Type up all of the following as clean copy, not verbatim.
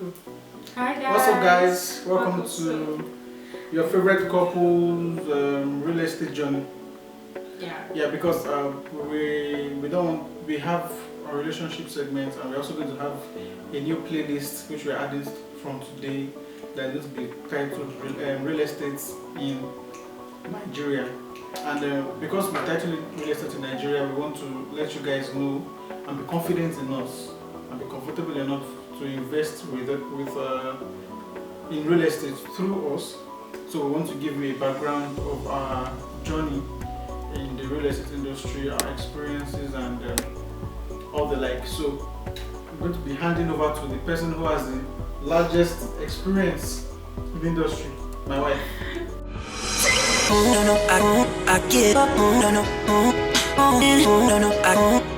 Cool. Hi guys. What's up, guys? Welcome to your favorite couple's real estate journey. Yeah, because we have a relationship segment, and we're also going to have a new playlist which we're adding from today that is going to be titled Real Estate in Nigeria. And because we're titled Real Estate in Nigeria, we want to let you guys know and be confident in us and be comfortable enough to invest in real estate through us. So we want to give you a background of our journey in the real estate industry, our experiences, and all the like. So I'm going to be handing over to the person who has the largest experience in the industry, my wife. No, I get up. No,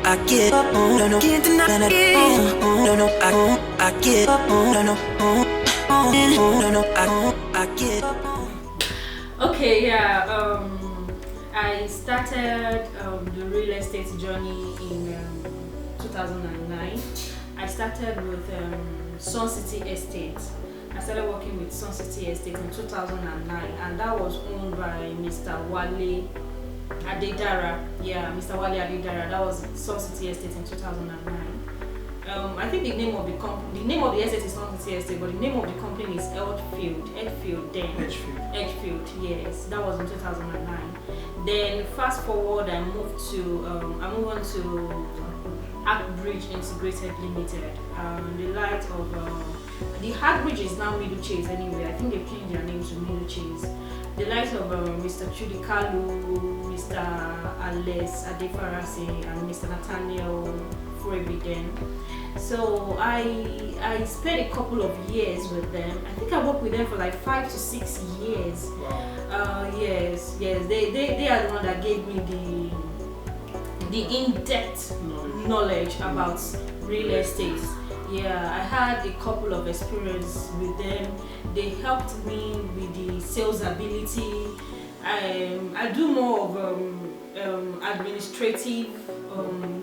I get up. No, can't deny it. No, I get up. No, I get up. okay, I started the real estate journey in 2009. I started with Sun City Estate. I started working with Sun City Estate in 2009, and that was owned by Mr. Wale Adedara. Yeah, Mr. Wale Adedara. That was Sun City Estate in 2009. I think the name of the estate is Sun City Estate, but the name of the company is Edgefield then. Edgefield, yes. That was in 2009. Then fast forward, I moved on to Hackbridge Integrated Limited. The light of the Hackbridge is now Middle Chase anyway. I think they've changed their name to Middle Chase. The light of Mr. Chudikalu, Mr. Ales Adefarasi, and Mr. Nathaniel Frebi then. So I spent a couple of years with them. I think I worked with them for like 5 to 6 years. Wow. Yes. They are the one that gave me the in-depth knowledge about real estate. Yeah, I had a couple of experience with them. They helped me with the sales ability. I do more of administrative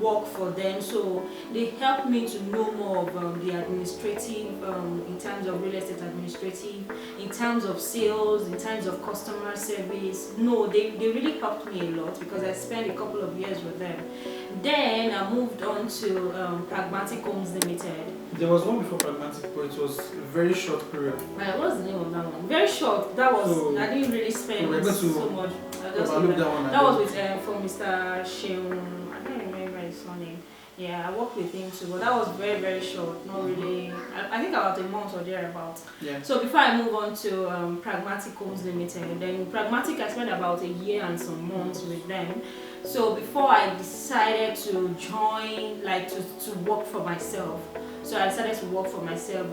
work for them, so they helped me to know more of the administrative in terms of real estate administrative, in terms of sales, in terms of customer service. No, they really helped me a lot because I spent a couple of years with them. Then I moved on to Pragmatic Homes Limited. There was one before Pragmatic, but it was a very short period. What's the name of that one? Very short. That was I didn't really spend so much. That was with for Mr. Sheung. I don't remember his surname. Yeah, I worked with him too, but that was very, very short. Not really. I think about a month or thereabout. Yeah. So before I move on to Pragmatic Homes Limited, then Pragmatic, I spent about a year and some months with them. So before I decided to join, like to work for myself. So I decided to work for myself.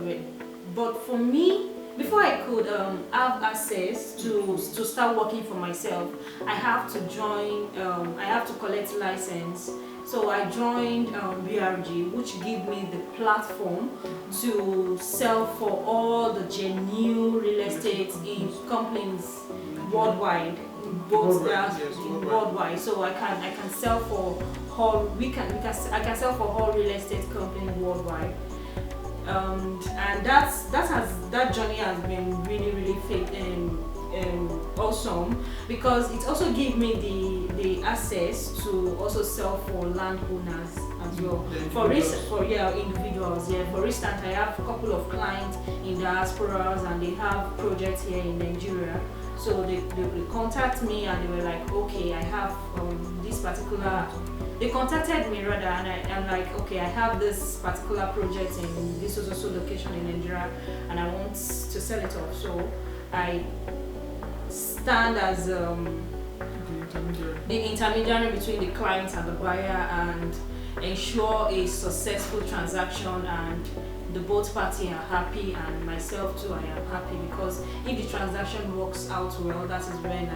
But for me, before I could have access to start working for myself, I have to join. I have to collect license. So I joined BRG, which gave me the platform to sell for all the genuine real estate in companies worldwide, worldwide. So I can sell for all. I can sell for all real estate companies worldwide. And that journey has been really awesome because it also gave me the access to also sell for landowners as well. For individuals. Yeah, for instance, I have a couple of clients in diasporas and they have projects here in Nigeria. So they contact me and they were like, okay, I have this particular. They contacted me rather, and I'm like, okay, I have this particular project in this also location in Nigeria, and I want to sell it off. So I stand as the intermediary between the client and the buyer, and ensure a successful transaction, and the both parties are happy, and myself too, I am happy, because if the transaction works out well, that is when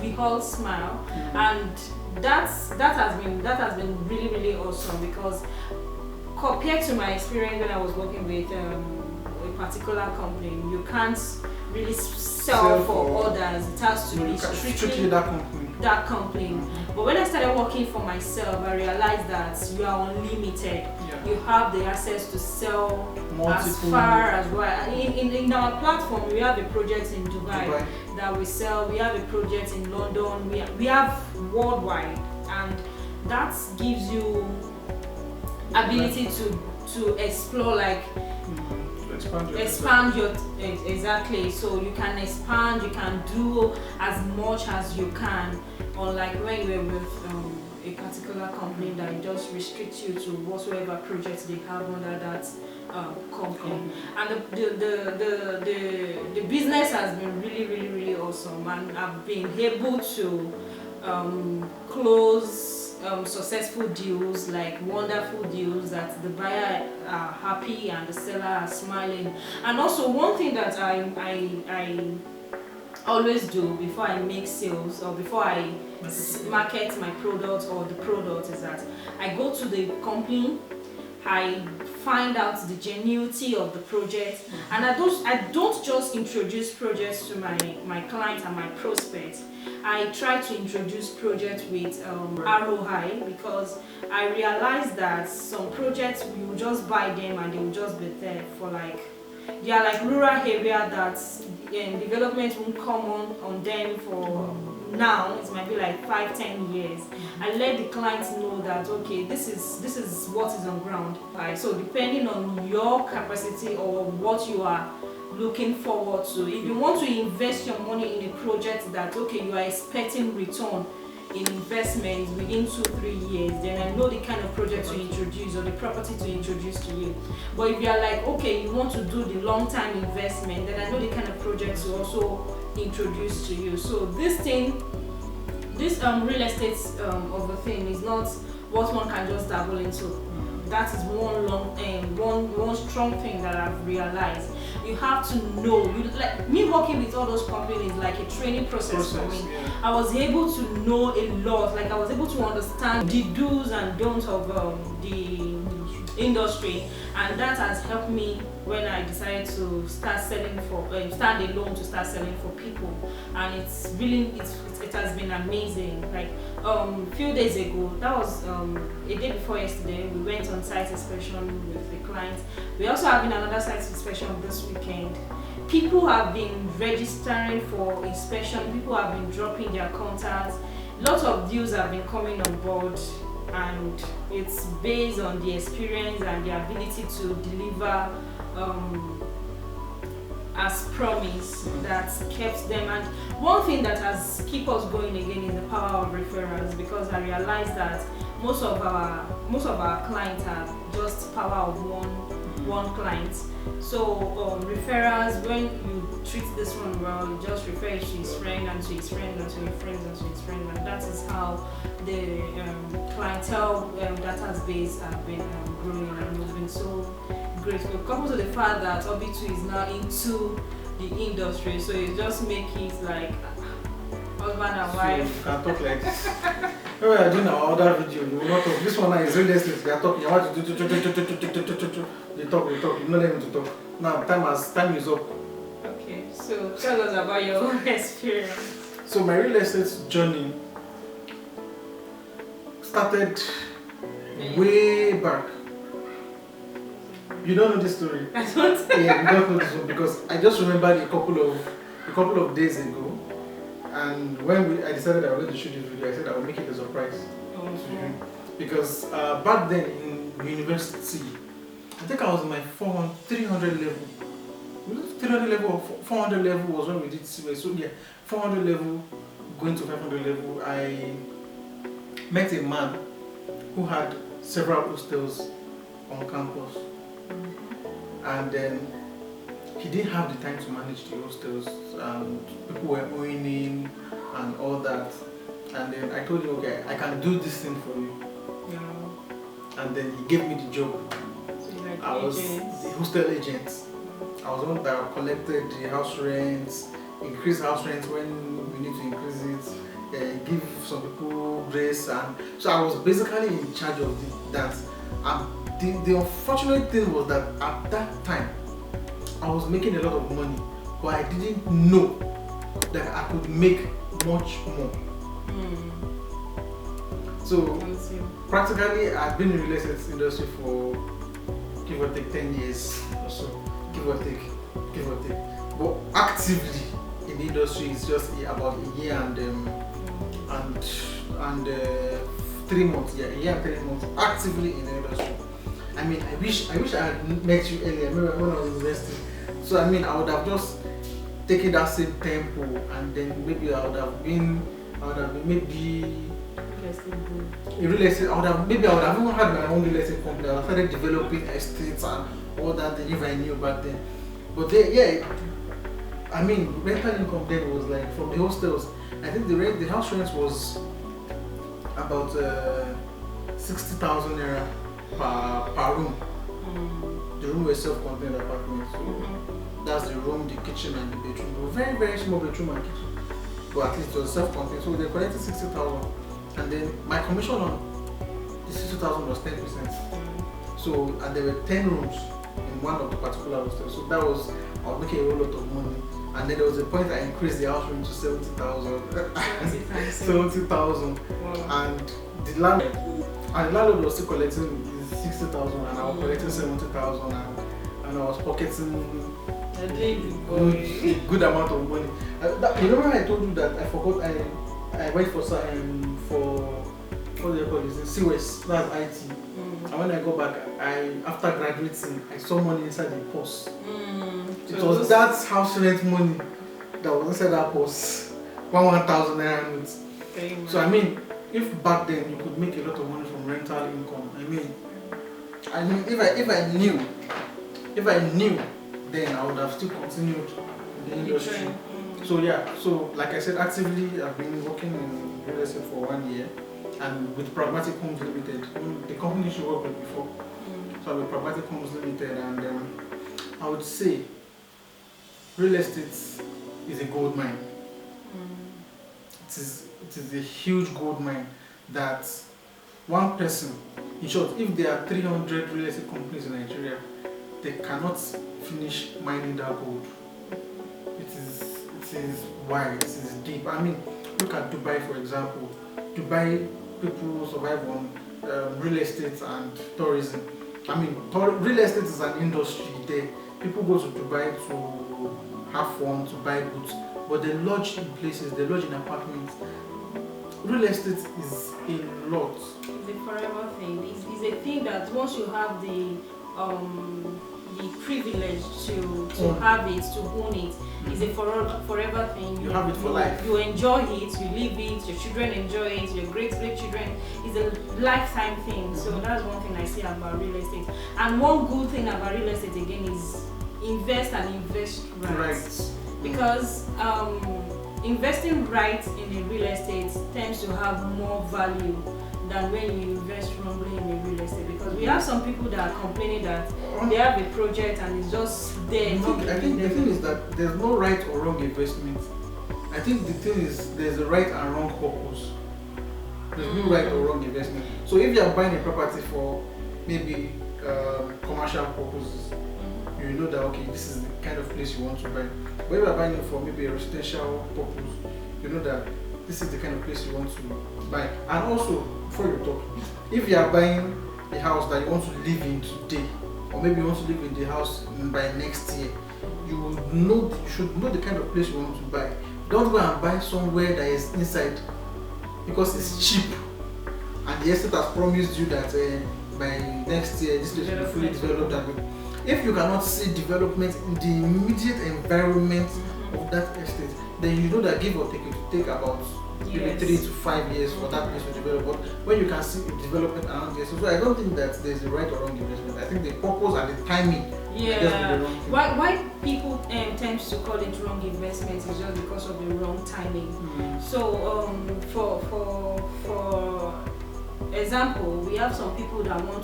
we all smile. And that has been really awesome, because compared to my experience when I was working with a particular company, you can't really sell for others. It has to be strictly that company. But when I started working for myself, I realized that you are unlimited. you have the access to sell Multiple. as far as well. In our platform, we have a project in Dubai that we sell. We have a project in London. We have worldwide, and that gives you ability to explore, like expand your exactly. So you can expand, you can do as much as you can, unlike when you're with a particular company that just restricts you to whatsoever projects they have under that company. And the business has been really awesome, and I've been able to close successful deals, like wonderful deals that the buyer are happy and the seller are smiling. And also one thing that I always do before I make sales or before I market my product or the product is that I go to the company, I find out the genuinity of the project, and I don't just introduce projects to my clients and my prospects. I try to introduce projects with ROI, because I realize that some projects you will just buy them and they will just be there for they are like rural area that development won't come on them for now. It might be like 5-10 years. I let the clients know that okay, this is what is on ground. Right? So depending on your capacity or what you are looking forward to, if you want to invest your money in a project that okay, you are expecting return in investment within 2-3 years, then I know the kind of project to introduce or the property to introduce to you. But if you are like, okay, you want to do the long-term investment, then I know the kind of project to also introduce to you. So this real estate of a thing is not what one can just dabble into. That is one strong thing that I've realized. You have to know. Like me working with all those companies, like a training process for me. Yeah. I was able to know a lot. Like I was able to understand the do's and don'ts of the industry, and that has helped me when I decided to start selling for stand alone to start selling for people. And it has been amazing. Like few days ago, that was a day before yesterday, we went on site inspection with the client. We're also having another site inspection this weekend. People have been registering for inspection, people have been dropping their contacts, lots of deals have been coming on board, and it's based on the experience and the ability to deliver as promised that kept them. And one thing that has kept us going again is the power of referrals, because I realized that most of our clients are just power of one client. So referrals, when you treat this one well, you just refer it to his friend and to his friend and to his friends and to his friend, and that is how the clientele database have been growing, and it's been so grateful. Coupled to the fact that Obitu is now into the industry, so it just makes it like husband and wife. You can talk like this. When we are doing our other video, you will not talk. This one now is real estate. They are talking. You want to do. They talk. You don't let them to talk. Now time is up. Okay, so tell us about your own experience. So my real estate journey started way back. You don't know this story. I don't. Yeah, you don't know this one, because I just remembered a couple of days ago, and when I decided I was going to shoot this video, I said I would make it a surprise to you, because back then in university, I think I was in my 300 level. 300 level or 400 level was when we did CWA. So yeah, 400 level going to 500 level, I met a man who had several hostels on campus. And then he didn't have the time to manage the hostels, and people were owing him and all that. And then I told him, okay, I can do this thing for you. Yeah. And then he gave me the job. So you're like I was the hostel agent. I was the one that collected the house rents, increase house rents when we need to increase it, give some people grace, and so I was basically in charge of that. The unfortunate thing was that at that time I was making a lot of money, but I didn't know that I could make much more. So practically I've been in the real estate industry for give or take 10 years or so, give or take. But actively in the industry, it's just about a year and 3 months. Yeah, a year and 3 months actively in the industry. I mean, I wish I had met you earlier. I remember when I was investing. So I mean, I would have just taken that same tempo, and then maybe I would have been maybe a real estate. I would have even had my own real estate company. I would have started developing estates and all that thing if I knew back then. But yeah, I mean, rental income then was like from the hostels. I think the house rent was about 60,000 naira per room. The room was self-contained apartment, so that's the room, the kitchen, and the bedroom. They were very, very small bedroom and kitchen, but at least it was self-contained. So they collected 60,000, and then my commission on the 60,000 was 10%. So and there were 10 rooms in one of the particular hostels. So that was I was making a whole lot of money. And then there was a point I increased the house rent to 70,000. 70,000. Wow. And the landlord was still collecting 60,000, and I was collecting 70,000, and I was pocketing a good amount of money. You remember I told you that I forgot I went for what do you call this? COS, that's IT. And when I got back, after graduating, I saw money inside the purse. It was that house rent money that was inside that purse, 1,000 naira notes. So I mean, if back then you could make a lot of money from rental income, I mean, if I knew, then I would have still continued in the industry. So yeah, so like I said, actively I've been working in real estate for 1 year, and with Pragmatic Homes Limited, the company she worked with before. So I'm with Pragmatic Homes Limited, and I would say real estate is a gold mine. It is a huge gold mine that one person, in short, if there are 300 real estate companies in Nigeria, they cannot finish mining that gold. It is wide, it is deep. I mean, look at Dubai, for example. Dubai people survive on real estate and tourism. I mean, real estate is an industry there. People go to Dubai to have fun, to buy goods, but they lodge in places, they lodge in apartments. Real estate is a lot. It's a forever thing. It's a thing that once you have the privilege to have it, to own it, it's a forever thing. You have it for life. You enjoy it, you live it, your children enjoy it, your great children. It's a lifetime thing. So that's one thing I see about real estate. And one good thing about real estate again is invest right. Because investing right in a real estate tends to have more value than when you invest wrongly in a real estate. Because we have some people that are complaining that they have a project and it's just there. I think the thing is that there's no right or wrong investment. I think the thing is there's a right and wrong purpose. There's no right or wrong investment. So if you are buying a property for maybe commercial purposes, you know that okay, this is the kind of place you want to buy. But if you are buying it for maybe a residential purpose, you know that this is the kind of place you want to buy. And also, before you talk, if you are buying a house that you want to live in today, or maybe you want to live in the house by next year, you should know the kind of place you want to buy. Don't go and buy somewhere that is inside because it's cheap, and the estate has promised you that by next year this place will be fully developed. And if you cannot see development in the immediate environment of that estate, then you know that give or take it will take about maybe 3 to 5 years for that place to develop. But when you can see development around there, so I don't think that there's a right or wrong investment. I think the purpose and the timing. Yeah. Why people tend to call it wrong investment is just because of the wrong timing. So for example, we have some people that want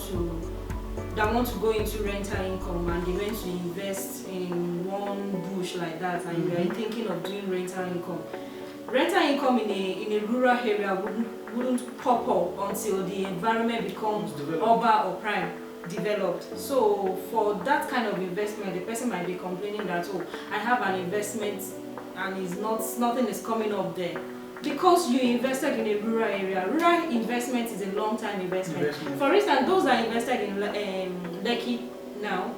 to go into rental income, and they went to invest in one bush like that, and you are thinking of doing rental income. Rental income in a rural area wouldn't pop up until the environment becomes urban or prime developed. So for that kind of investment, the person might be complaining that, oh, I have an investment and nothing is coming up there. Because you invested in a rural area, rural investment is a long-time investment. For instance, those that invested in Lekki now.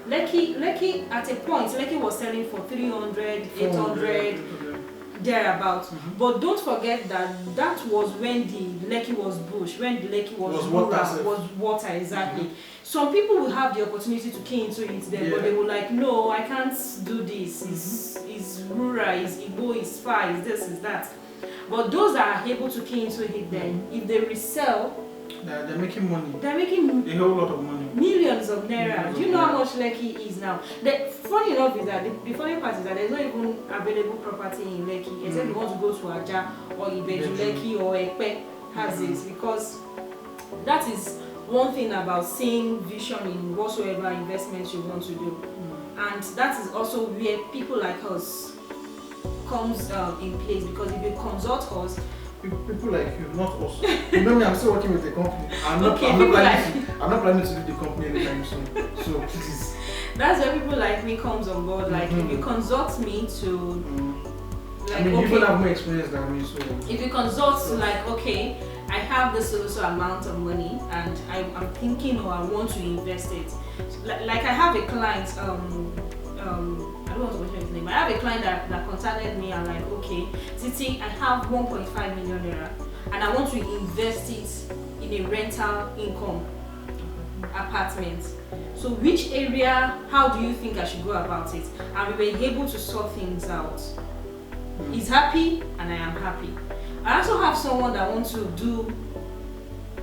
Lekki at a point, Lekki was selling for 300, 800, thereabouts. But don't forget that that was when the Lekki was bush, when the Lekki was water, exactly. Some people will have the opportunity to key into it then, but they will like, no, I can't do this. It's rural, it's Igbo, it's far, it's this, it's that. But those that are able to key into it then, if they resell, they're making money. They're making a whole lot of money. Millions of naira. Do you know how much Lekki is now? The funny enough is that the funny part is that there's not even available property in Lekki, except you want to go to Aja or Ibeju Lekki or Ekpe has this, because that is one thing about seeing vision in whatsoever investments you want to do. And that is also where people like us comes in place, because if you consult us, people like you, not us. You know me, I'm still working with the company. I'm not planning to leave the company anytime soon. So please. That's where people like me comes on board. Like if you consult me to like, I mean, you have more experience than me, so if you consult like, okay, I have this also amount of money and I'm thinking or I want to invest it. Like I have a client, I don't want to mention his name. I have a client that contacted me and like, okay, Titi, I have 1.5 million naira and I want to invest it in a rental income apartment. So which area, how do you think I should go about it? And we were able to sort things out. He's happy and I am happy. I also have someone that wants to do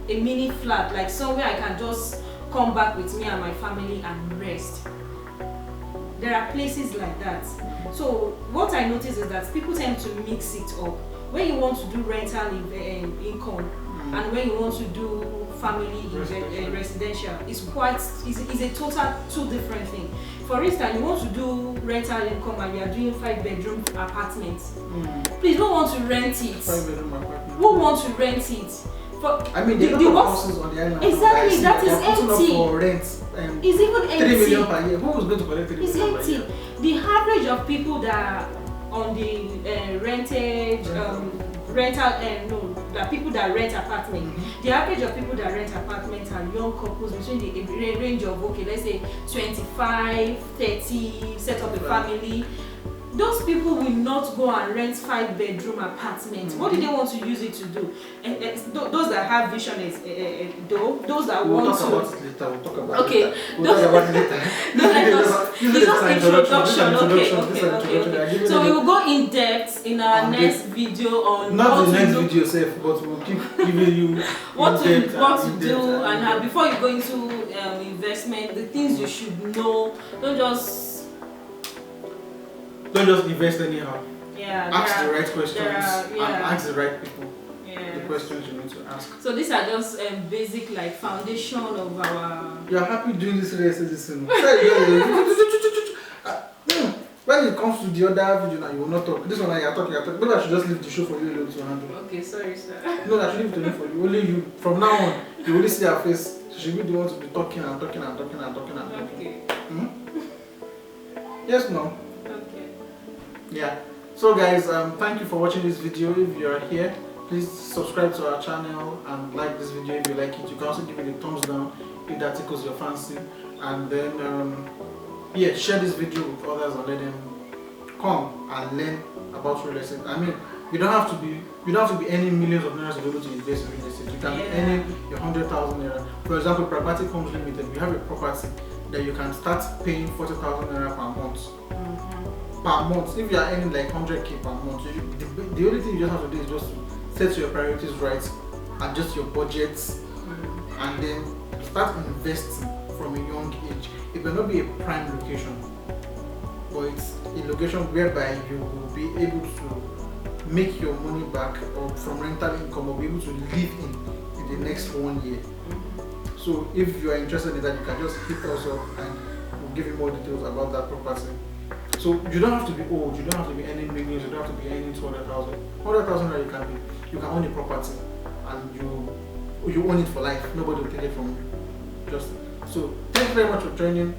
a mini flat, like somewhere I can just come back with me and my family and rest. There are places like that. So what I notice is that people tend to mix it up. When you want to do rental income and when you want to do family residential, it's a total two different things. For instance, you want to do rental income and you are doing 5-bedroom apartments. Please don't want to rent it. 5-bedroom apartment. Who wants to rent it? I mean, there are houses on the island. Exactly, that is empty. For rent, it's even empty. 3 million per year. Who was going to collect 3 it's million empty. per year? The average of people that are on the the people that rent apartments. The average of people that rent apartments are young couples between the range of, okay, let's say 25, 30, set up a family. Those people will not go and rent 5-bedroom apartments. What do they want to use it to do? Those that have vision is those that want to. We'll talk about it okay. later. We'll talk about it later. This is introduction. Okay. So we will go in depth in our next video on not the next video safe, but we'll keep giving you what to do and how before you go into investment, the things you should know. Don't just invest anyhow. Yeah. Ask the right questions and ask the right people. Yeah. The questions you need to ask. So these are just basic like foundation of our. You're happy doing this real estate system. When it comes to the other video now, you will not talk. This one you're talking. Maybe I should just leave the show for you alone to handle. Okay, sorry, sir. No, I should leave it alone for you. Only you. From now on, you only see her face. She should be the one to be talking and talking and talking and talking and talking. Okay. Yes, no. Yeah, so guys, thank you for watching this video. If you are here, please subscribe to our channel and like this video if you like it. You can also give it a thumbs down if that tickles your fancy, and then yeah, share this video with others and let them come and learn about real estate. I mean, you don't have to be earning millions of naira to be able to invest in real estate. You can be earning your 100,000 naira. For example, Property Comes Limited, we have a property that you can start paying 40,000 naira per month. Per month. If you are earning like 100k per month, the only thing you just have to do is just set your priorities right, adjust your budgets, and then start investing from a young age. It may not be a prime location, but it's a location whereby you will be able to make your money back or from rental income, or be able to live in the next 1 year. So if you are interested in that, you can just hit us up and we'll give you more details about that property. So you don't have to be old, you don't have to be earning millions, you don't have to be earning 200,000. 100,000 you can own a property and you own it for life. Nobody will take it from you. So thank you very much for joining.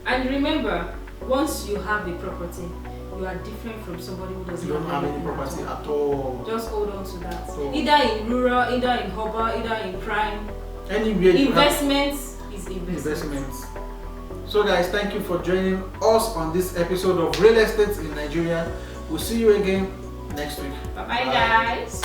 And remember, once you have a property, you are different from somebody who doesn't have any property at all. Just hold on to that. So, either in rural, either in urban, either in prime. Anywhere Investments is investment. Investments. So guys, thank you for joining us on this episode of Real Estate in Nigeria. We'll see you again next week. Bye bye guys.